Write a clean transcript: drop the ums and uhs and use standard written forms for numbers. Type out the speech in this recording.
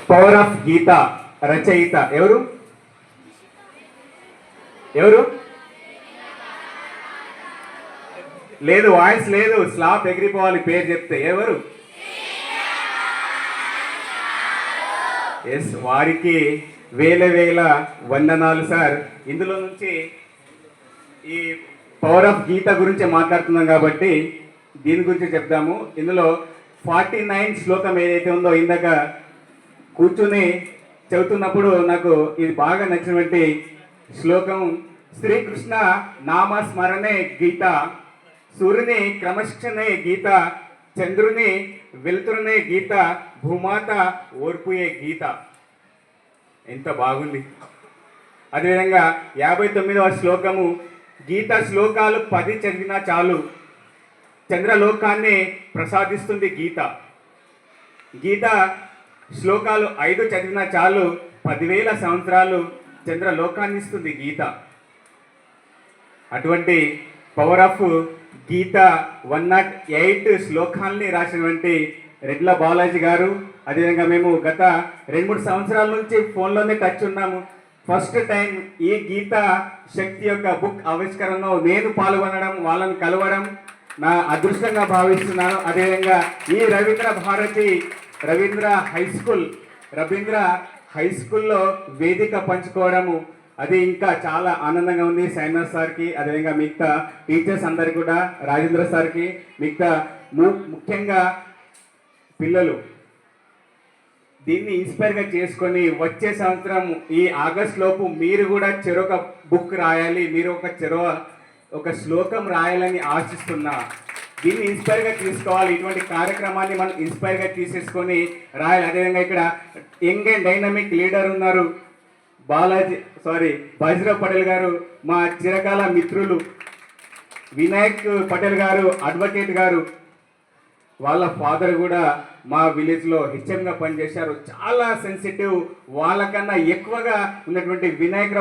Power of గీత రచయిత ఎవరు? ఎవరు? లేదు, వాయిస్ లేదు, స్లాప్ ఎగిరిపోవాలి పేరు చెప్తే. ఎవరు? ఎస్, వారికి వేల వేల వందనాలు సార్. ఇందులో నుంచి ఈ పవర్ ఆఫ్ గీత గురించి మాట్లాడుతున్నాం కాబట్టి దీని గురించి చెప్దాము. ఇందులో 49 శ్లోకం ఏదైతే ఉందో ఇందాక కూర్చుని చెబుతున్నప్పుడు నాకు ఇది బాగా నచ్చినటువంటి శ్లోకం. శ్రీకృష్ణ నామస్మరణే గీత, సూర్యుని క్రమశిక్షణే గీత, చంద్రుని వెలుతురునే గీత, భూమాత ఓర్పుయే గీత. ఎంత బాగుంది. అదేవిధంగా 59వ శ్లోకము, గీత శ్లోకాలు 10 చదివినా చాలు, చంద్రలోకాన్ని ప్రసాదిస్తుంది గీత. గీత శ్లోకాలు 5 చదివినా చాలు, 10,000 సంవత్సరాలు చంద్రలోకాన్ని ఇస్తుంది గీత. అటువంటి పవర్ ఆఫ్ గీత 108 శ్లోకాల్ని రాసినటువంటి రెడ్ల బాలాజీ గారు. అదేవిధంగా మేము గత 2-3 సంవత్సరాల నుంచి ఫోన్లోనే టచ్ ఉన్నాము. ఫస్ట్ టైం ఈ గీత శక్తి యొక్క బుక్ ఆవిష్కరణలో నేను పాల్గొనడం, వాళ్ళని కలవడం నా అదృష్టంగా భావిస్తున్నాను. అదేవిధంగా ఈ రవీంద్ర హై స్కూల్లో వేదిక పంచుకోవడము అది ఇంకా చాలా ఆనందంగా ఉంది. సైనస్ సార్కి, అదేవిధంగా మిగతా టీచర్స్ అందరికి కూడా, రాజేంద్ర సార్కి, మిగతా ముఖ్యంగా పిల్లలు దీన్ని ఇన్స్పైర్గా చేసుకొని వచ్చే సంవత్సరం ఈ ఆగస్ట్ లోపు మీరు కూడా చెరొక బుక్ రాయాలి, మీరు ఒక శ్లోకం రాయాలని ఆశిస్తున్నా. దీన్ని ఇన్స్పైర్గా తీసుకోవాలి. ఇటువంటి కార్యక్రమాన్ని మనం ఇన్స్పైర్గా తీసేసుకొని రాయాలి. అదేవిధంగా ఇక్కడ యంగ్ అండ్ డైనమిక్ లీడర్ ఉన్నారు, బాజీరావు పటేల్ గారు, మా చిరకాల మిత్రులు. వినాయక్ పటేల్ గారు అడ్వకేట్ గారు, వాళ్ళ ఫాదర్ కూడా మా విలేజ్లో హెచ్ఎంగా పనిచేశారు. చాలా సెన్సిటివ్, వాళ్ళకన్నా ఎక్కువగా ఉన్నటువంటి వినాయక్